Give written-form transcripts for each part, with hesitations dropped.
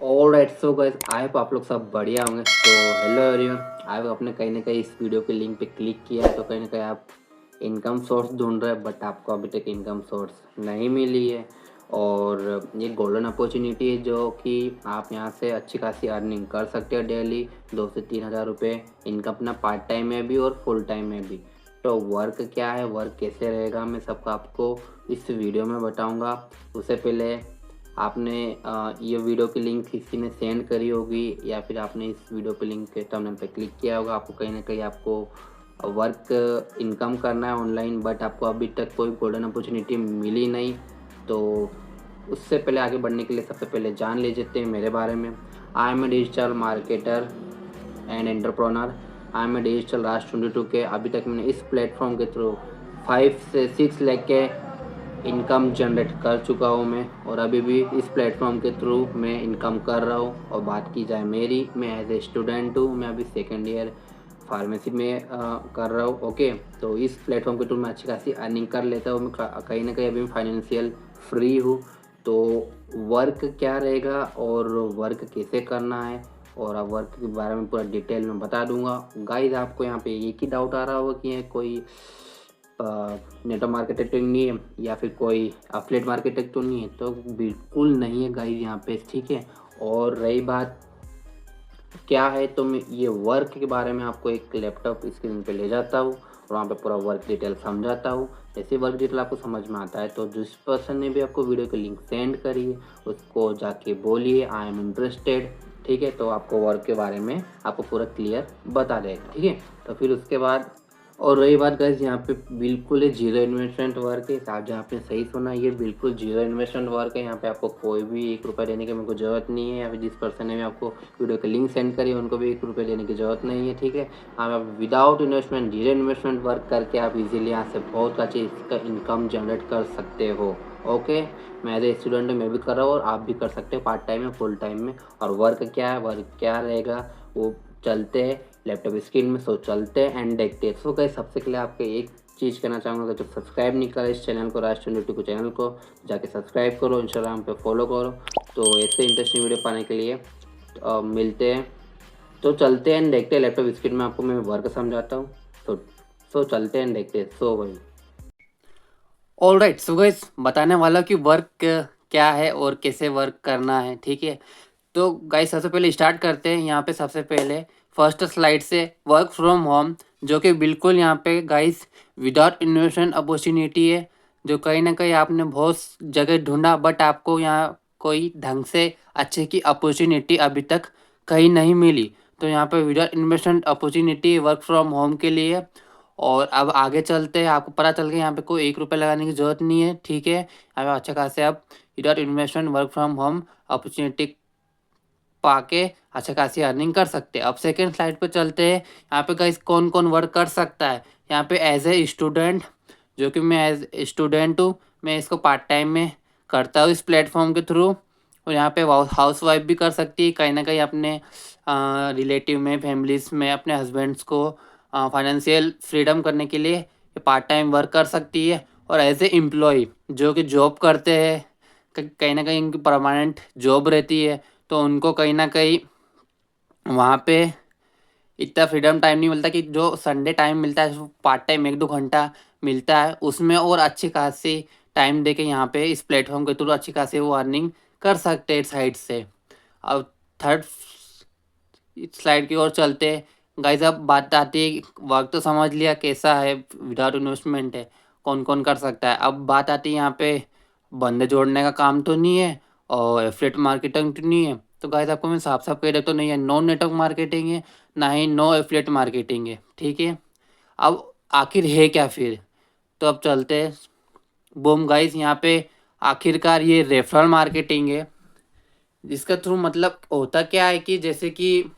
All right, so guys I hope आप लोग सब बढ़िया होंगे। तो हेलो एवरीवन, आई होप आपने कहीं ना कहीं इस वीडियो के लिंक पे क्लिक किया है, तो कहीं ना कहीं आप इनकम सोर्स ढूंढ रहे हैं, बट आपको अभी तक इनकम सोर्स नहीं मिली है। और ये गोल्डन अपॉर्चुनिटी है जो कि आप यहाँ से अच्छी खासी अर्निंग कर सकते हो डेली 2 से 3 हज़ार रुपये इनकम, अपना पार्ट टाइम में भी और फुल टाइम में भी। तो वर्क क्या है, वर्क कैसे रहेगा, मैं सबको आपको इस वीडियो में बताऊँगा। उससे पहले आपने ये वीडियो की लिंक किसी ने सेंड करी होगी या फिर आपने इस वीडियो पे लिंक के थंबनेल पे क्लिक किया होगा। आपको कहीं ना कहीं आपको वर्क इनकम करना है ऑनलाइन, बट आपको अभी तक कोई गोल्डन अपॉर्चुनिटी मिली नहीं। तो उससे पहले आगे बढ़ने के लिए सबसे पहले जान ले लेते हैं मेरे बारे में। I am a digital marketer and entrepreneur. I am a digital Raj 22 K. अभी तक मैंने इस प्लेटफॉर्म के थ्रू 5 से 6 लाख के इनकम जनरेट कर चुका हूँ मैं, और अभी भी इस प्लेटफॉर्म के थ्रू मैं इनकम कर रहा हूँ। और बात की जाए मेरी, मैं एज ए स्टूडेंट हूँ, मैं अभी सेकेंड ईयर फार्मेसी में कर रहा हूँ। ओके, तो इस प्लेटफॉर्म के थ्रू मैं अच्छी खासी अर्निंग कर लेता हूँ। मैं कहीं ना कहीं अभी मैं फाइनेंशियल फ्री हूँ। तो वर्क क्या रहेगा और वर्क कैसे करना है, और अब वर्क के बारे में पूरा डिटेल में बता दूंगा। गाइस, आपको यहाँ पे एक ही डाउट आ रहा होगा कि ये कोई नेटवर्क मार्केटिंग नहीं है या फिर कोई अफिलिएट मार्केटिंग तो नहीं है, तो बिल्कुल नहीं है गाइस यहाँ पे, ठीक है। और रही बात क्या है, तो मैं ये वर्क के बारे में आपको एक लैपटॉप स्क्रीन पे ले जाता हूँ और वहाँ पे पूरा वर्क डिटेल समझाता हूँ। जैसे वर्क डिटेल आपको समझ में आता है, तो जिस पर्सन ने भी आपको वीडियो की लिंक सेंड करी है उसको जाके बोलिए आई एम इंटरेस्टेड, ठीक है। तो आपको वर्क के बारे में आपको पूरा क्लियर बता देगा, ठीक है। तो फिर उसके बाद, और रही बात गाइस, यहाँ पे बिल्कुल ही जीरो इन्वेस्टमेंट वर्क है। आप जहाँ आपने सही सुना, ये बिल्कुल जीरो इन्वेस्टमेंट वर्क है। यहाँ पे आपको कोई भी 1 रुपया देने की मेरे को ज़रूरत नहीं है, या फिर जिस पर्सन ने भी आपको वीडियो के लिंक सेंड करी उनको भी 1 रुपया देने की ज़रूरत नहीं है, ठीक है। आप without investment zero investment work करके आप इजीली यहाँ से बहुत अच्छी इसका इनकम जनरेट कर सकते हो। ओके, मैं एज ए स्टूडेंट मैं भी कर रहा हूँ और आप भी कर सकते हो पार्ट टाइम में, फुल टाइम में। और वर्क क्या है, वर्क क्या रहेगा, वो चलते हैं लैपटॉप स्क्रीन में। सो चलते हैं एंड देखते हैं। सो गाइस, सबसे पहले आपको एक चीज़ कहना चाहूँगा, जो सब्सक्राइब नहीं करा इस चैनल को, राज 22 को चैनल को जाके सब्सक्राइब करो, इंस्टाग्राम पे फॉलो करो। तो ऐसे इंटरेस्टिंग वीडियो पाने के लिए मिलते हैं। तो चलते हैं देखते हैं लैपटॉप स्क्रीन में, आपको मैं वर्क समझाता हूँ। तो सो चलते हैं देखते हैं। सो भाई, ऑल राइट, सो गाइस बताने वाला कि वर्क क्या है और कैसे वर्क करना है, ठीक है। तो गाइस सबसे पहले स्टार्ट करते हैं। यहाँ पे सबसे पहले फर्स्ट स्लाइड से वर्क फ्रॉम होम, जो कि बिल्कुल यहाँ पे गाइस विदाउट इन्वेस्टमेंट अपॉर्चुनिटी है, जो कहीं ना कहीं आपने बहुत जगह ढूंढा बट आपको यहाँ कोई ढंग से अच्छे की अपॉर्चुनिटी अभी तक कहीं नहीं मिली। तो यहाँ पे without investment opportunity work from home के लिए। और अब आगे चलते हैं, आपको पता चल गया यहाँ पे कोई 1 रुपया लगाने की ज़रूरत नहीं है, ठीक है। यहाँ पे अच्छा खासे आप without investment work from home opportunity पाके अच्छा खासी अर्निंग कर सकते हैं। अब सेकेंड स्लाइड पे चलते हैं। यहाँ पे गाइस कौन कौन वर्क कर सकता है। यहाँ पे एज ए स्टूडेंट, जो कि मैं एज स्टूडेंट हूँ, मैं इसको पार्ट टाइम में करता हूँ इस प्लेटफॉर्म के थ्रू। और यहाँ पे हाउस वाइफ भी कर सकती है, कहीं ना कहीं अपने रिलेटिव में, फैमिलीज में अपने हस्बैंड्स को फाइनेंशियल फ्रीडम करने के लिए ये पार्ट टाइम वर्क कर सकती है। और एज ए एम्प्लॉय जो कि जॉब करते हैं, कहीं ना कहीं इनकी परमानेंट जॉब रहती है, तो उनको कहीं ना कहीं वहाँ पे इतना फ्रीडम टाइम नहीं मिलता, कि जो संडे टाइम मिलता है वो पार्ट टाइम 1-2 घंटा मिलता है उसमें, और अच्छी खासी टाइम दे के यहाँ पे इस प्लेटफॉर्म के थ्रू अच्छी खासी वो अर्निंग कर सकते हैं साइड से। अब थर्ड स्लाइड की ओर चलते हैं। गाइस अब बात आती है, वर्क तो समझ लिया कैसा है, विदाउट इन्वेस्टमेंट है, कौन कौन कर सकता है। अब बात आती है यहाँ पे बंदे जोड़ने का काम तो नहीं है और एफिलिएट मार्केटिंग तो नहीं है। तो गाइस आपको मैं साफ साफ कह देता हूँ, नहीं है, नो नेटवर्क मार्केटिंग है, ना ही नो एफिलिएट मार्केटिंग है, ठीक है। अब आखिर है क्या फिर, तो अब चलते हैं। बूम गाइस, यहाँ पे आखिरकार ये रेफरल मार्केटिंग है, जिसका थ्रू मतलब होता क्या है कि जैसे कि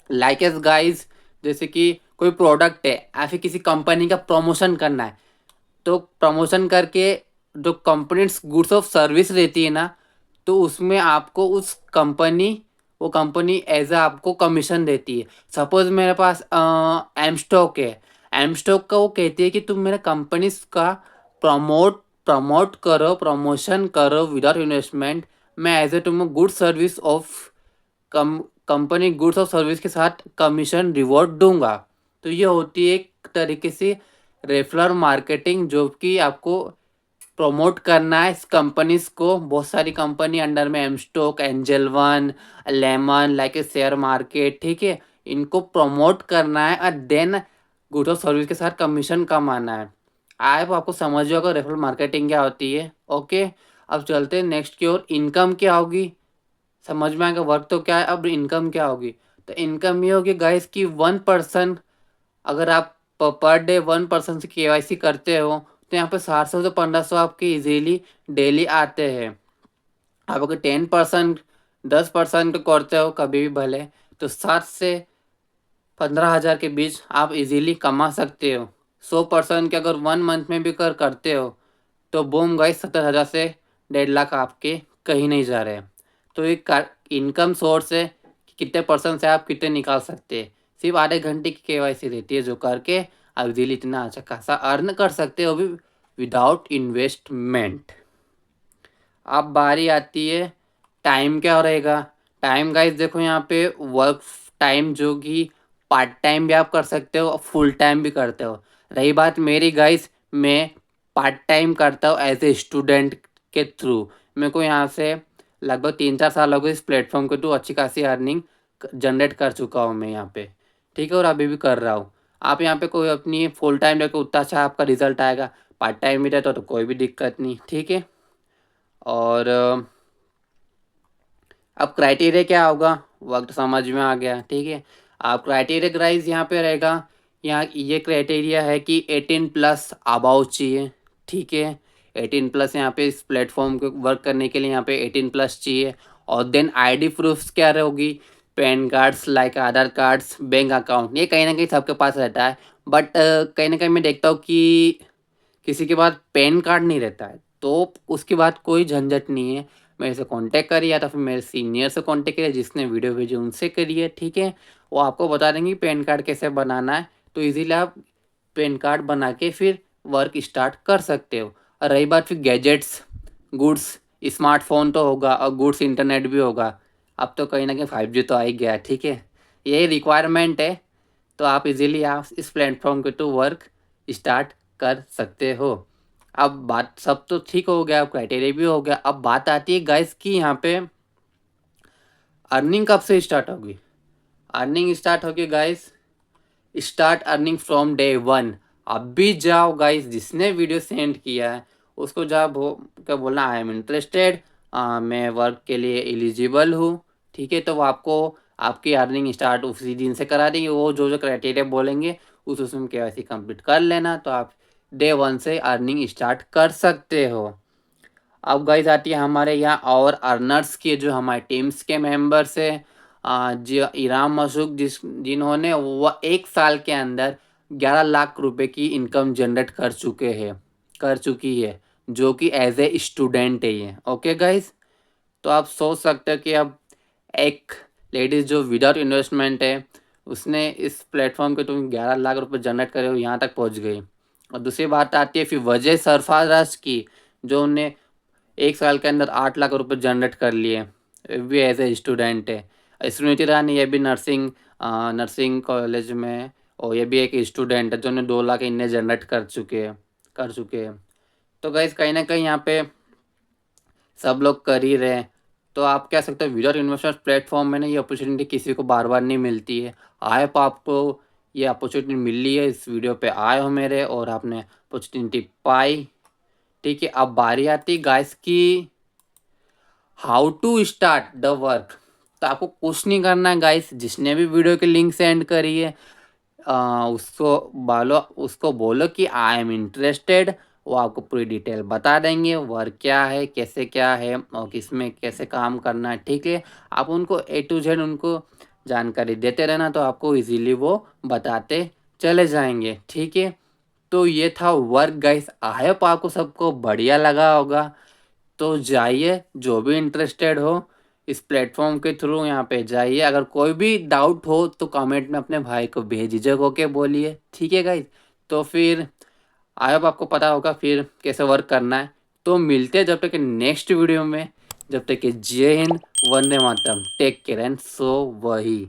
लाइक एस गाइस, जैसे कि कोई प्रोडक्ट है या फिर किसी कंपनी का प्रमोशन करना है, तो प्रमोशन करके जो कंपनीज गुड्स ऑफ सर्विस रहती है ना, तो उसमें आपको उस कंपनी, वो कंपनी एज अ आपको कमीशन देती है। सपोज मेरे पास एम स्टॉक है, एम स्टॉक का वो कहती है कि तुम मेरे कंपनीज का प्रमोट प्रमोट करो, प्रमोशन करो विदाउट इन्वेस्टमेंट, मैं एज ए तुमको good service of company goods और सर्विस के साथ कमीशन रिवॉर्ड दूंगा। तो ये होती है एक तरीके से रेफरल मार्केटिंग, जो कि आपको प्रमोट करना है इस कंपनीज को। बहुत सारी कंपनी अंडर में, M Stock, Angel One, Lemon, like a share market, ठीक है, इनको प्रमोट करना है और देन गुड्स और सर्विस के साथ कमीशन कमाना है। आप आपको समझ होगा रेफरल मार्केटिंग क्या होती है। ओके, अब चलते हैं नेक्स्ट की ओर। इनकम क्या होगी, समझ में आएगा। वर्क तो क्या है, अब इनकम क्या होगी। तो इनकम ये होगी गाइस की 1%, अगर आप पर डे 1% से केवाईसी करते हो तो यहाँ पे 700 से 1500 आपके इजीली डेली आते हैं। आप अगर 10%, 10% करते हो कभी भी भले, तो 7 से 15 हज़ार के बीच आप इजीली कमा सकते हो। 100% के अगर 1 मंथ में भी करते हो तो बूम गाइस 70 हज़ार से 1.5 लाख आपके कहीं नहीं जा रहे हैं। तो एक इनकम सोर्स है कि कितने परसेंट से आप कितने निकाल सकते हैं। सिर्फ आधे घंटे की केवाईसी रहती है, जो करके आप इजीली इतना अच्छा खासा अर्न कर सकते हो, भी विदाउट इन्वेस्टमेंट। अब बारी आती है टाइम क्या रहेगा। टाइम गाइस देखो यहाँ पे वर्क टाइम जो कि पार्ट टाइम भी आप कर सकते हो और फुल टाइम भी करते हो। रही बात मेरी गाइस, मैं पार्ट टाइम करता हूँ एज ए स्टूडेंट के थ्रू। मेरे को यहाँ से लगभग 3-4 साल हो गए इस प्लेटफॉर्म के थ्रू अच्छी खासी अर्निंग जनरेट कर चुका हूँ मैं यहाँ पे, ठीक है, और अभी भी कर रहा हूँ। आप यहाँ पे कोई अपनी फुल टाइम लेकर उतना अच्छा आपका रिजल्ट आएगा, पार्ट टाइम भी रहता तो कोई भी दिक्कत नहीं, ठीक है। और अब क्राइटेरिया क्या होगा, वक्त समझ में आ गया, ठीक है। आप क्राइटेरिया गाइस यहाँ पे रहेगा, यहाँ ये क्राइटेरिया है कि 18+ अबाउ चाहिए, ठीक है। 18+ यहाँ पे इस प्लेटफॉर्म को वर्क करने के लिए यहाँ पे 18+ चाहिए। और देन आईडी प्रूफ्स क्या रहेगी, पैन कार्ड्स, लाइक आधार कार्ड्स, बैंक अकाउंट, ये कहीं ना कहीं सबके पास रहता है। बट कहीं ना कहीं मैं देखता हूँ कि किसी के पास पैन कार्ड नहीं रहता है, तो उसके बाद कोई झंझट नहीं है, मेरे से कांटेक्ट करिए या तो फिर मेरे सीनियर से कांटेक्ट करिए, जिसने वीडियो भेजी उनसे करिए, ठीक है। वो आपको बता देंगे पैन कार्ड कैसे बनाना है, तो इजीली आप पैन कार्ड बना के फिर वर्क स्टार्ट कर सकते हो। और रही बात फिर गैजेट्स, गुड्स, स्मार्टफोन तो होगा और गुड्स इंटरनेट भी होगा। अब तो कहीं ना कहीं 5G तो आ ही गया, ठीक है, यही रिक्वायरमेंट है। तो आप इजीली आप इस प्लेटफॉर्म के टू वर्क स्टार्ट कर सकते हो। अब बात सब तो ठीक हो गया, अब क्राइटेरिया भी हो गया। अब बात आती है गाइस की यहाँ पे अर्निंग कब से स्टार्ट होगी। अर्निंग स्टार्ट होगी guys, start earning from day 1। अभी जाओ गाइस, जिसने वीडियो सेंड किया है उसको जाओ क्या बोलना, आई एम इंटरेस्टेड, मैं वर्क के लिए एलिजिबल हूँ, ठीक है। तो वो आपको आपकी अर्निंग स्टार्ट उसी दिन से करा देंगे। वो जो जो क्राइटेरिया बोलेंगे उस उसमें KYC कंप्लीट कर लेना, तो आप डे 1 से अर्निंग स्टार्ट कर सकते हो। अब गाइस आती है हमारे यहाँ और अर्नर्स की, जो हमारे टीम्स के मेंबर्स है, जो इराम मसूक, जिन्होंने वह 1 साल के अंदर 11 लाख रुपए की इनकम जनरेट कर चुकी है, जो कि एज ए स्टूडेंट है ये। ओके गाइस, तो आप सोच सकते हो कि अब एक लेडीज़ जो विदाउट इन्वेस्टमेंट है, उसने इस प्लेटफॉर्म के तुम 11 लाख रुपए जनरेट करे हो, यहाँ तक पहुँच गई। और दूसरी बात आती है फिर वजह सरफराज की, जो उन्हें 1 साल के अंदर 8 लाख रुपए जनरेट कर लिए, भी एज ए स्टूडेंट है। स्मृति ईरानी, ये भी नर्सिंग कॉलेज में, और ये भी एक स्टूडेंट है, जो ने 2 लाख इन्हें जनरेट कर चुके हैं। तो गाइस कहीं ना कहीं यहाँ पे सब लोग कर ही रहे हैं। तो आप कह सकते हो विदाउट इन्वेस्टमेंट प्लेटफॉर्म में ना ये अपॉर्चुनिटी किसी को बार बार नहीं मिलती है। आप आपको ये अपॉर्चुनिटी मिली है, इस वीडियो पे आए हो मेरे और आपने अपॉर्चुनिटी पाई, ठीक है। अब बारी आती गाइस की how to start the work. तो आपको कुछ नहीं करना है गाइस, जिसने भी वीडियो की लिंक सेंड करी है उसको बोलो कि आई एम इंटरेस्टेड। वो आपको पूरी डिटेल बता देंगे, वर्क क्या है, कैसे क्या है और किस में कैसे काम करना है, ठीक है। आप उनको A to Z उनको जानकारी देते रहना, तो आपको इजीली वो बताते चले जाएंगे, ठीक है। तो ये था वर्क गाइस, आई होप आपको सबको बढ़िया लगा होगा। तो जाइए, जो भी इंटरेस्टेड हो इस प्लेटफॉर्म के थ्रू यहाँ पे जाइए। अगर कोई भी डाउट हो तो कमेंट में अपने भाई को बेझिझक होके बोलिए, ठीक है गाइज। तो फिर आई होप आपको पता होगा फिर कैसे वर्क करना है। तो मिलते हैं जब तक नेक्स्ट वीडियो में। जब तक कि जय Hind, Vande Mataram, take care and so वही।